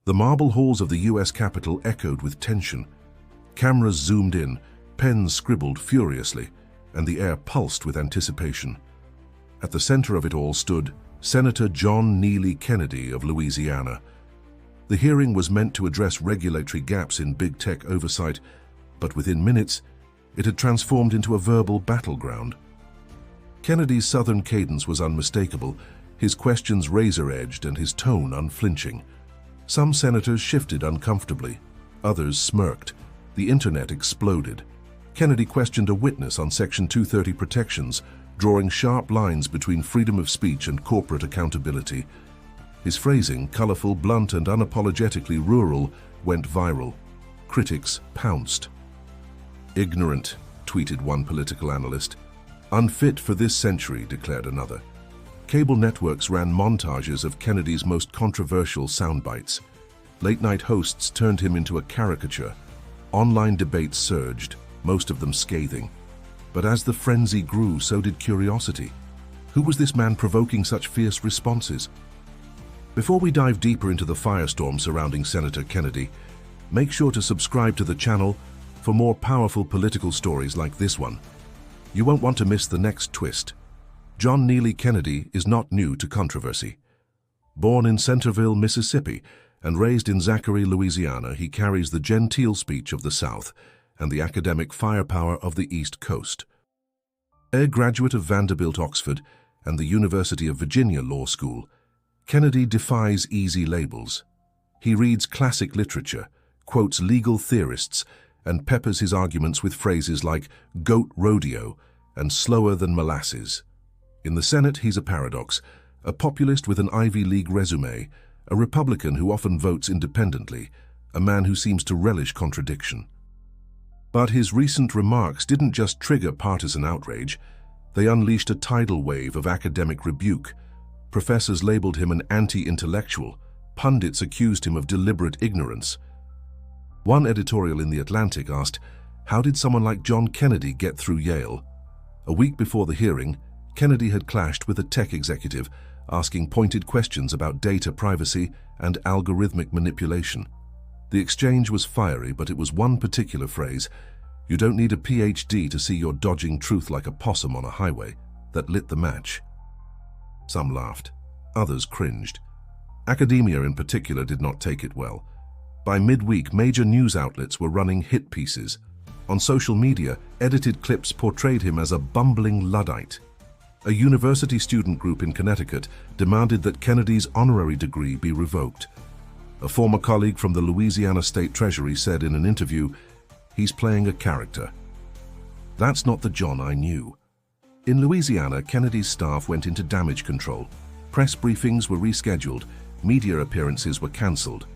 The marble halls of the US Capitol echoed with tension. Cameras zoomed in, pens scribbled furiously, and the air pulsed with anticipation. At the center of it all stood Senator John Neely Kennedy of Louisiana. The hearing was meant to address regulatory gaps in big tech oversight, but within minutes, it had transformed into a verbal battleground. Kennedy's southern cadence was unmistakable, his questions razor-edged and his tone unflinching. Some senators shifted uncomfortably, others smirked. The internet exploded. Kennedy questioned a witness on Section 230 protections, drawing sharp lines between freedom of speech and corporate accountability. His phrasing, colorful, blunt, and unapologetically rural, went viral. Critics pounced. "Ignorant," tweeted one political analyst. "Unfit for this century," declared another. Cable networks ran montages of Kennedy's most controversial soundbites. Late-night hosts turned him into a caricature. Online debates surged, most of them scathing. But as the frenzy grew, so did curiosity. Who was this man provoking such fierce responses? Before we dive deeper into the firestorm surrounding Senator Kennedy, make sure to subscribe to the channel for more powerful political stories like this one. You won't want to miss the next twist. John Neely Kennedy is not new to controversy. Born in Centerville, Mississippi, and raised in Zachary, Louisiana, he carries the genteel speech of the South and the academic firepower of the East Coast. A graduate of Vanderbilt, Oxford, and the University of Virginia Law School, Kennedy defies easy labels. He reads classic literature, quotes legal theorists, and peppers his arguments with phrases like goat rodeo and slower than molasses. In the Senate, he's a paradox, a populist with an Ivy League resume, a Republican who often votes independently, a man who seems to relish contradiction. But his recent remarks didn't just trigger partisan outrage, they unleashed a tidal wave of academic rebuke. Professors labeled him an anti-intellectual, pundits accused him of deliberate ignorance. One editorial in The Atlantic asked, "How did someone like John Kennedy get through Yale?" A week before the hearing, Kennedy had clashed with a tech executive, asking pointed questions about data privacy and algorithmic manipulation. The exchange was fiery, but it was one particular phrase, "You don't need a PhD to see you're dodging truth like a possum on a highway," that lit the match. Some laughed, others cringed. Academia in particular did not take it well. By midweek, major news outlets were running hit pieces. On social media, edited clips portrayed him as a bumbling Luddite. A university student group in Connecticut demanded that Kennedy's honorary degree be revoked. A former colleague from the Louisiana State Treasury said in an interview, "He's playing a character." That's not the John I knew. In Louisiana, Kennedy's staff went into damage control. Press briefings were rescheduled, media appearances were cancelled.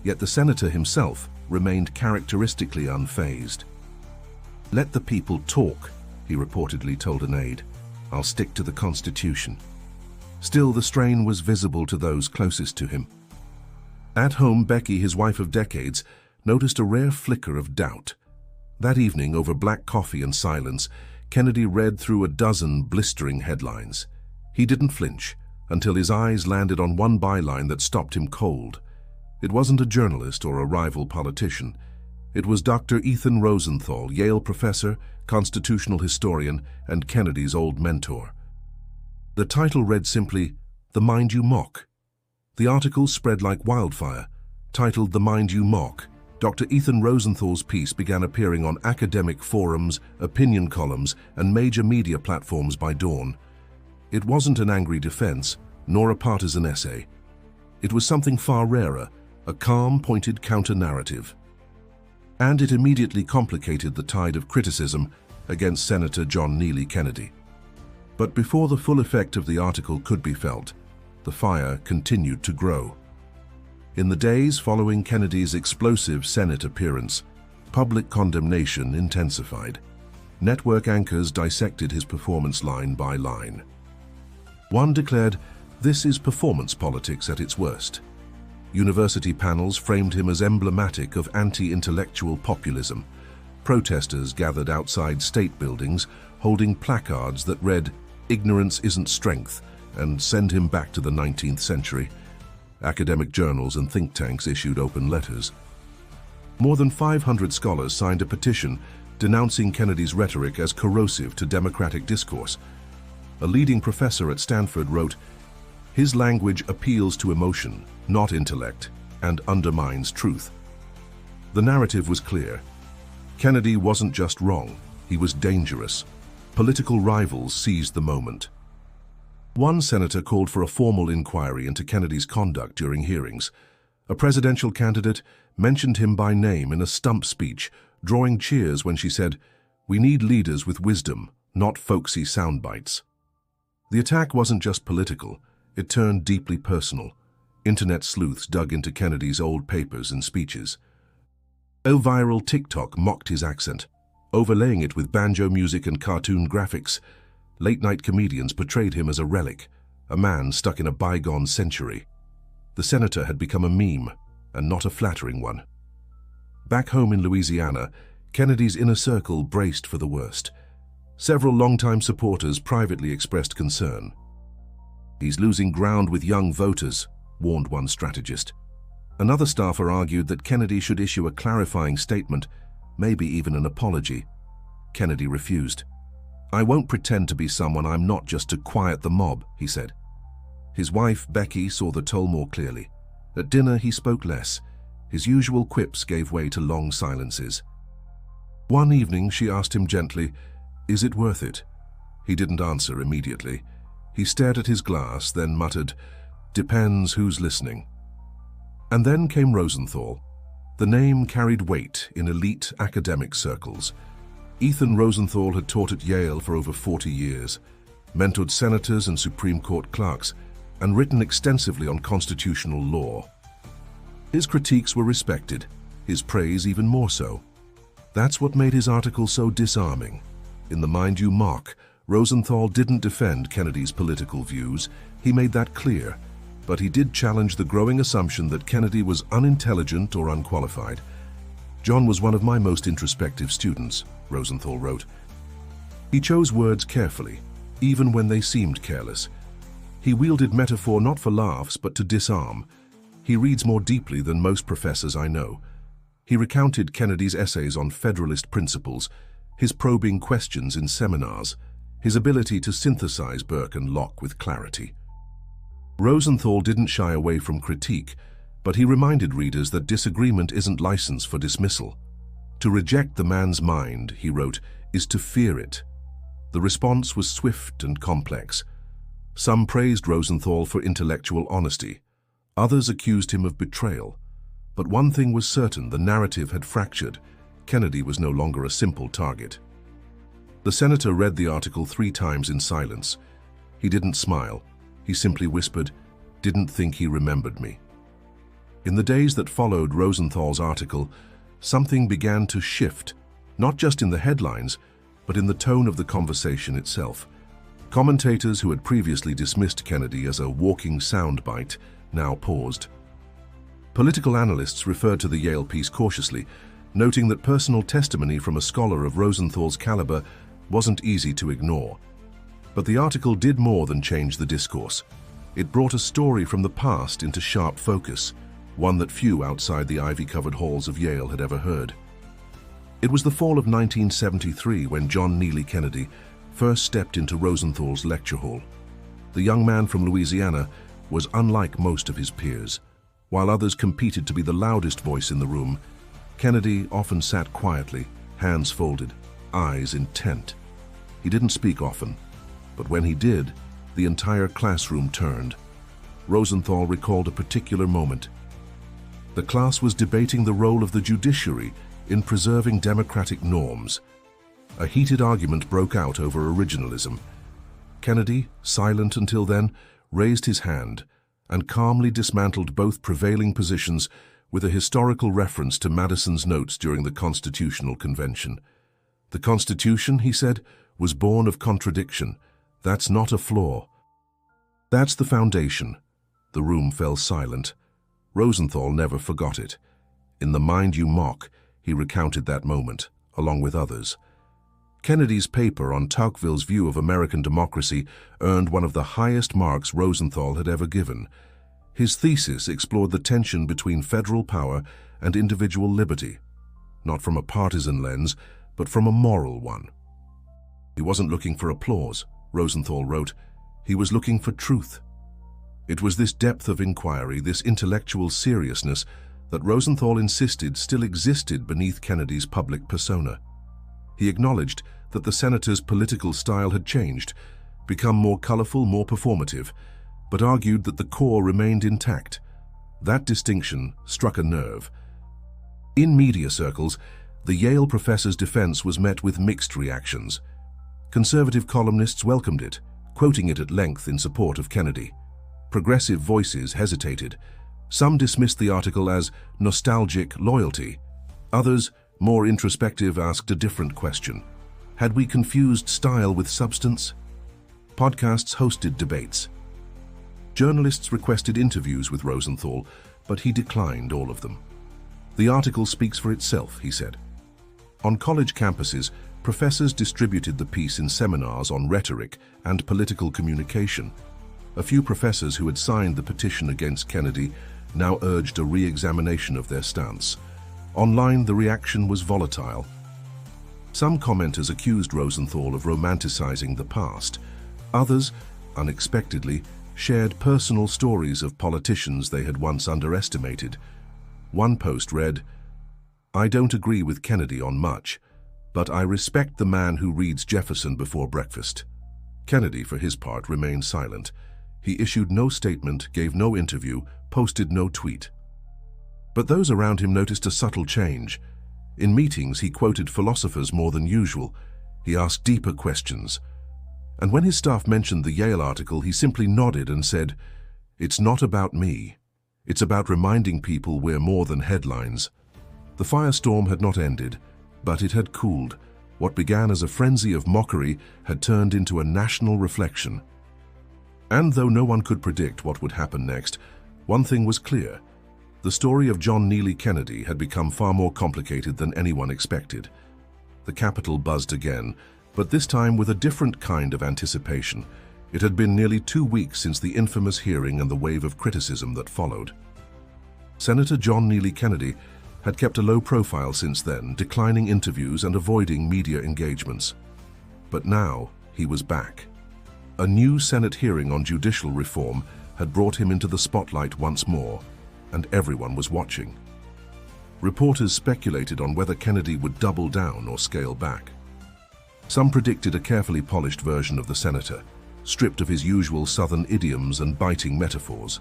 Yet the senator himself remained characteristically unfazed. "Let the people talk," he reportedly told an aide. "I'll stick to the Constitution." Still, the strain was visible to those closest to him. At home, Becky, his wife of decades, noticed a rare flicker of doubt. That evening, over black coffee and silence, Kennedy read through a dozen blistering headlines. He didn't flinch until his eyes landed on one byline that stopped him cold. It wasn't a journalist or a rival politician. It was Dr. Ethan Rosenthal, Yale professor, constitutional historian, and Kennedy's old mentor. The title read simply, "The Mind You Mock." The article spread like wildfire. Titled "The Mind You Mock," Dr. Ethan Rosenthal's piece began appearing on academic forums, opinion columns, and major media platforms by dawn. It wasn't an angry defense, nor a partisan essay. It was something far rarer, a calm, pointed counter-narrative. And it immediately complicated the tide of criticism against Senator John Neely Kennedy. But before the full effect of the article could be felt, the fire continued to grow. In the days following Kennedy's explosive Senate appearance, public condemnation intensified. Network anchors dissected his performance line by line. One declared, "This is performance politics at its worst." University panels framed him as emblematic of anti-intellectual populism. Protesters gathered outside state buildings, holding placards that read, "Ignorance isn't strength," and "Send him back to the 19th century." Academic journals and think tanks issued open letters. More than 500 scholars signed a petition denouncing Kennedy's rhetoric as corrosive to democratic discourse. A leading professor at Stanford wrote, "His language appeals to emotion, not intellect, and undermines truth." The narrative was clear. Kennedy wasn't just wrong, he was dangerous. Political rivals seized the moment. One senator called for a formal inquiry into Kennedy's conduct during hearings. A presidential candidate mentioned him by name in a stump speech, drawing cheers when she said, "We need leaders with wisdom, not folksy soundbites." The attack wasn't just political, it turned deeply personal. Internet sleuths dug into Kennedy's old papers and speeches. A viral TikTok mocked his accent, overlaying it with banjo music and cartoon graphics. Late-night comedians portrayed him as a relic, a man stuck in a bygone century. The senator had become a meme, and not a flattering one. Back home in Louisiana, Kennedy's inner circle braced for the worst. Several longtime supporters privately expressed concern. "He's losing ground with young voters," warned one strategist. Another staffer argued that Kennedy should issue a clarifying statement, maybe even an apology. Kennedy refused. "I won't pretend to be someone I'm not just to quiet the mob," he said. His wife, Becky, saw the toll more clearly. At dinner, he spoke less. His usual quips gave way to long silences. One evening, she asked him gently, "Is it worth it?" He didn't answer immediately. He stared at his glass, then muttered, "Depends who's listening." And then came Rosenthal. The name carried weight in elite academic circles. Ethan Rosenthal had taught at Yale for over 40 years, mentored senators and Supreme Court clerks, and written extensively on constitutional law. His critiques were respected, his praise even more so. That's what made his article so disarming. In the Mind You Mock, Rosenthal didn't defend Kennedy's political views, he made that clear, but he did challenge the growing assumption that Kennedy was unintelligent or unqualified. "John was one of my most introspective students," Rosenthal wrote. He chose words carefully, even when they seemed careless. He wielded metaphor not for laughs, but to disarm. He reads more deeply than most professors I know. He recounted Kennedy's essays on Federalist principles, his probing questions in seminars, his ability to synthesize Burke and Locke with clarity. Rosenthal didn't shy away from critique, but he reminded readers that disagreement isn't license for dismissal. To reject the man's mind, he wrote, is to fear it. The response was swift and complex. Some praised Rosenthal for intellectual honesty. Others accused him of betrayal. But one thing was certain, the narrative had fractured. Kennedy was no longer a simple target. The senator read the article 3 times in silence. He didn't smile. He simply whispered, "Didn't think he remembered me." In the days that followed Rosenthal's article, something began to shift, not just in the headlines, but in the tone of the conversation itself. Commentators who had previously dismissed Kennedy as a walking soundbite now paused. Political analysts referred to the Yale piece cautiously, noting that personal testimony from a scholar of Rosenthal's caliber wasn't easy to ignore. But the article did more than change the discourse. It brought a story from the past into sharp focus, one that few outside the ivy-covered halls of Yale had ever heard. It was the fall of 1973 when John Neely Kennedy first stepped into Rosenthal's lecture hall. The young man from Louisiana was unlike most of his peers. While others competed to be the loudest voice in the room, Kennedy often sat quietly, hands folded, eyes intent. He didn't speak often, but when he did, the entire classroom turned. Rosenthal recalled a particular moment. The class was debating the role of the judiciary in preserving democratic norms. A heated argument broke out over originalism. Kennedy, silent until then, raised his hand and calmly dismantled both prevailing positions with a historical reference to Madison's notes during the Constitutional Convention. The Constitution, he said, was born of contradiction. That's not a flaw. That's the foundation. The room fell silent. Rosenthal never forgot it. In The Mind You Mock, he recounted that moment, along with others. Kennedy's paper on Tocqueville's view of American democracy earned one of the highest marks Rosenthal had ever given. His thesis explored the tension between federal power and individual liberty, not from a partisan lens, but from a moral one. He wasn't looking for applause, Rosenthal wrote. He was looking for truth. It was this depth of inquiry, this intellectual seriousness, that Rosenthal insisted still existed beneath Kennedy's public persona. He acknowledged that the senator's political style had changed, become more colorful, more performative, but argued that the core remained intact. That distinction struck a nerve. In media circles, the Yale professor's defense was met with mixed reactions. Conservative columnists welcomed it, quoting it at length in support of Kennedy. Progressive voices hesitated. Some dismissed the article as nostalgic loyalty. Others, more introspective, asked a different question. Had we confused style with substance? Podcasts hosted debates. Journalists requested interviews with Rosenthal, but he declined all of them. The article speaks for itself, he said. On college campuses, professors distributed the piece in seminars on rhetoric and political communication. A few professors who had signed the petition against Kennedy now urged a re-examination of their stance. Online, the reaction was volatile. Some commenters accused Rosenthal of romanticizing the past. Others, unexpectedly, shared personal stories of politicians they had once underestimated. One post read, "I don't agree with Kennedy on much, but I respect the man who reads Jefferson before breakfast." Kennedy, for his part, remained silent. He issued no statement, gave no interview, posted no tweet. But those around him noticed a subtle change. In meetings, he quoted philosophers more than usual. He asked deeper questions. And when his staff mentioned the Yale article, he simply nodded and said, "It's not about me. It's about reminding people we're more than headlines." The firestorm had not ended, but it had cooled. What began as a frenzy of mockery had turned into a national reflection. And though no one could predict what would happen next, one thing was clear. The story of John Neely Kennedy had become far more complicated than anyone expected. The Capitol buzzed again, but this time with a different kind of anticipation. It had been nearly 2 weeks since the infamous hearing and the wave of criticism that followed. Senator John Neely Kennedy had kept a low profile since then, declining interviews and avoiding media engagements. But now he was back. A new Senate hearing on judicial reform had brought him into the spotlight once more, and everyone was watching. Reporters speculated on whether Kennedy would double down or scale back. Some predicted a carefully polished version of the senator, stripped of his usual Southern idioms and biting metaphors.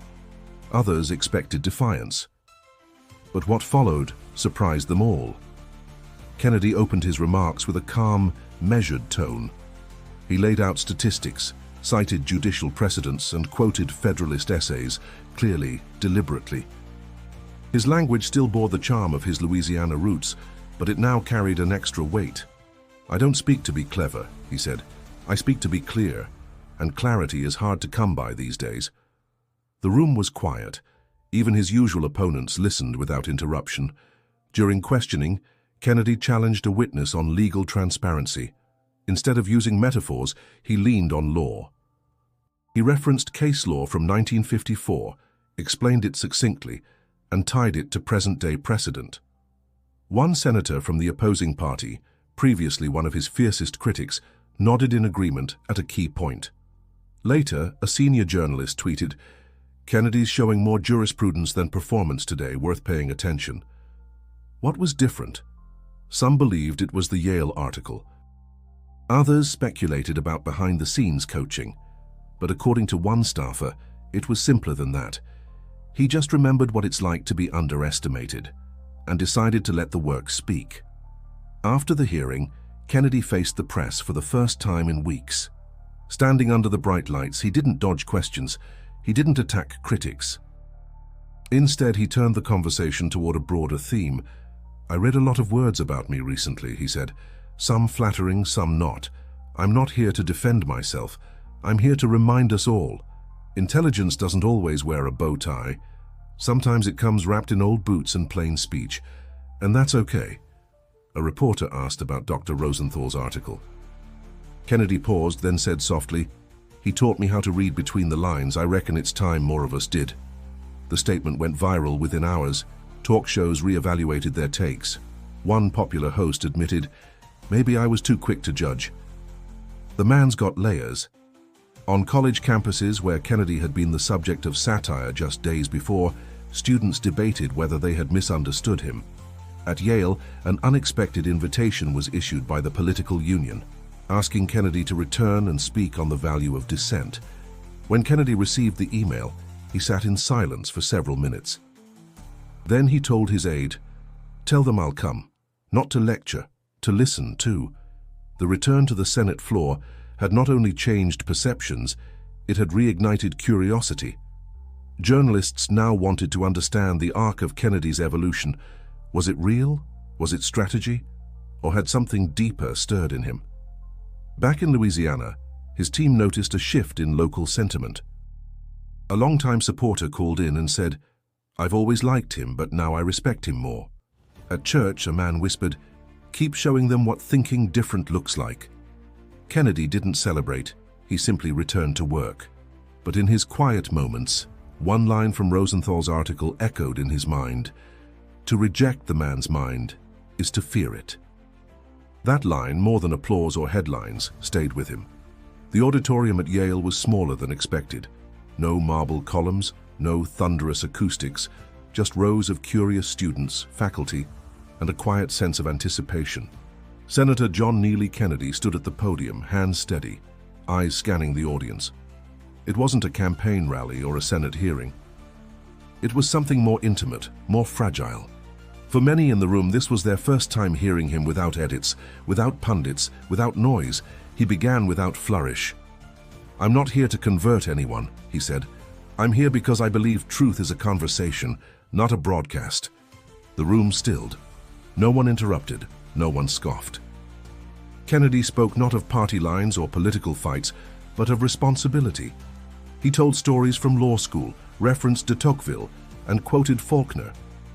Others expected defiance. But what followed surprised them all. Kennedy opened his remarks with a calm, measured tone. He laid out statistics, cited judicial precedents, and quoted Federalist essays, clearly, deliberately. His language still bore the charm of his Louisiana roots, but it now carried an extra weight. "I don't speak to be clever," he said. "I speak to be clear, and clarity is hard to come by these days." The room was quiet. Even his usual opponents listened without interruption. During questioning, Kennedy challenged a witness on legal transparency. Instead of using metaphors, he leaned on law. He referenced case law from 1954, explained it succinctly, and tied it to present-day precedent. One senator from the opposing party, previously one of his fiercest critics, nodded in agreement at a key point. Later, a senior journalist tweeted, "Kennedy's showing more jurisprudence than performance today, worth paying attention." What was different? Some believed it was the Yale article. Others speculated about behind-the-scenes coaching. But according to one staffer, it was simpler than that. He just remembered what it's like to be underestimated and decided to let the work speak. After the hearing, Kennedy faced the press for the first time in weeks. Standing under the bright lights, he didn't dodge questions. He didn't attack critics. Instead, he turned the conversation toward a broader theme. "I read a lot of words about me recently," he said. "Some flattering, some not. I'm not here to defend myself. I'm here to remind us all. Intelligence doesn't always wear a bow tie. Sometimes it comes wrapped in old boots and plain speech. And that's okay." A reporter asked about Dr. Rosenthal's article. Kennedy paused, then said softly, "He taught me how to read between the lines. I reckon it's time more of us did." The statement went viral within hours. Talk shows re-evaluated their takes. One popular host admitted, "Maybe I was too quick to judge." The man's got layers. On college campuses where Kennedy had been the subject of satire just days before, students debated whether they had misunderstood him. At Yale, an unexpected invitation was issued by the political union, asking Kennedy to return and speak on the value of dissent. When Kennedy received the email, he sat in silence for several minutes. Then he told his aide, "Tell them I'll come, not to lecture, to listen too." The return to the Senate floor had not only changed perceptions, it had reignited curiosity. Journalists now wanted to understand the arc of Kennedy's evolution. Was it real? Was it strategy? Or had something deeper stirred in him? Back in Louisiana, his team noticed a shift in local sentiment. A longtime supporter called in and said, "I've always liked him, but now I respect him more." At church, a man whispered, "Keep showing them what thinking different looks like." Kennedy didn't celebrate, he simply returned to work. But in his quiet moments, one line from Rosenthal's article echoed in his mind. To reject the man's mind is to fear it. That line, more than applause or headlines, stayed with him. The auditorium at Yale was smaller than expected. No marble columns, no thunderous acoustics, just rows of curious students, faculty, and a quiet sense of anticipation. Senator John Neely Kennedy stood at the podium, hands steady, eyes scanning the audience. It wasn't a campaign rally or a Senate hearing. It was something more intimate, more fragile. For many in the room, this was their first time hearing him without edits, without pundits, without noise. He began without flourish. "I'm not here to convert anyone," he said. "I'm here because I believe truth is a conversation, not a broadcast." The room stilled. No one interrupted, no one scoffed. Kennedy spoke not of party lines or political fights, but of responsibility. He told stories from law school, referenced de Tocqueville, and quoted Faulkner,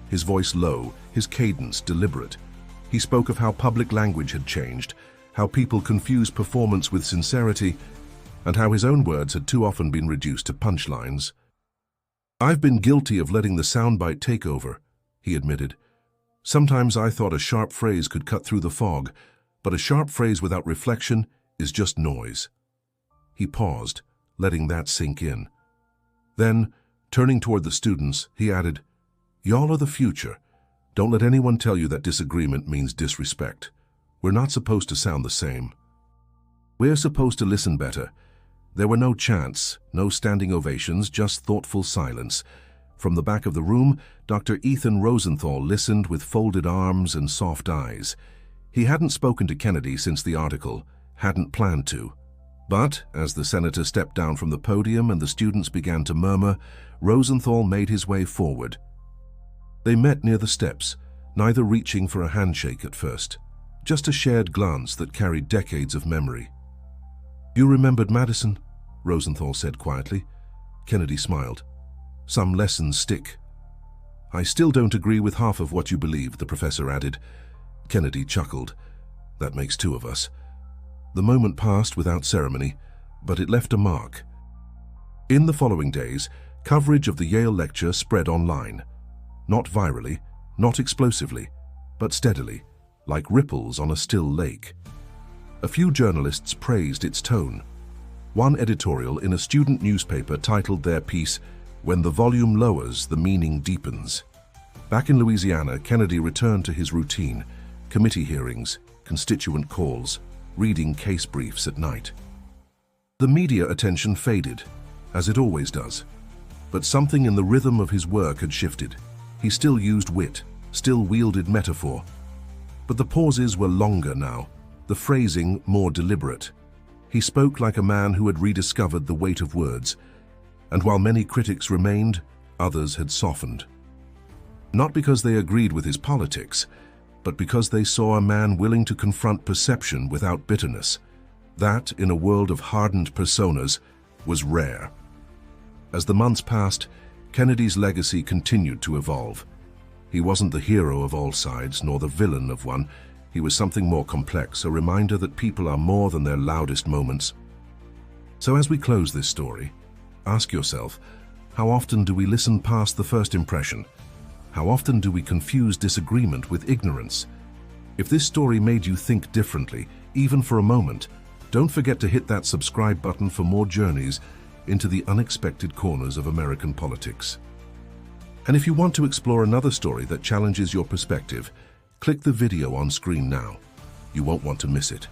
his voice low, his cadence deliberate. He spoke of how public language had changed, how people confuse performance with sincerity, and how his own words had too often been reduced to punchlines. "I've been guilty of letting the soundbite take over," he admitted. "Sometimes I thought a sharp phrase could cut through the fog, but a sharp phrase without reflection is just noise." He paused, letting that sink in. Then, turning toward the students, he added, "Y'all are the future. Don't let anyone tell you that disagreement means disrespect. We're not supposed to sound the same. We're supposed to listen better." There were no chants, no standing ovations, just thoughtful silence. From the back of the room, Dr. Ethan Rosenthal listened with folded arms and soft eyes. He hadn't spoken to Kennedy since the article, hadn't planned to. But, as the senator stepped down from the podium and the students began to murmur, Rosenthal made his way forward. They met near the steps, neither reaching for a handshake at first, just a shared glance that carried decades of memory. "You remembered Madison?" Rosenthal said quietly. Kennedy smiled. "Some lessons stick." "I still don't agree with half of what you believe," the professor added. Kennedy chuckled. "That makes two of us." The moment passed without ceremony, but it left a mark. In the following days, coverage of the Yale lecture spread online. Not virally, not explosively, but steadily, like ripples on a still lake. A few journalists praised its tone. One editorial in a student newspaper titled their piece, "When the volume lowers, the meaning deepens." Back in Louisiana, Kennedy returned to his routine, committee hearings, constituent calls, reading case briefs at night. The media attention faded, as it always does. But something in the rhythm of his work had shifted. He still used wit, still wielded metaphor. But the pauses were longer now, the phrasing more deliberate. He spoke like a man who had rediscovered the weight of words, and while many critics remained, others had softened. Not because they agreed with his politics, but because they saw a man willing to confront perception without bitterness. That, in a world of hardened personas, was rare. As the months passed, Kennedy's legacy continued to evolve. He wasn't the hero of all sides, nor the villain of one. He was something more complex, a reminder that people are more than their loudest moments. So as we close this story, ask yourself, How often do we listen past the first impression? How often do we confuse disagreement with ignorance? If this story made you think differently, even for a moment, don't forget to hit that subscribe button for more journeys into the unexpected corners of American politics. And if you want to explore another story that challenges your perspective, click the video on screen now. You won't want to miss it.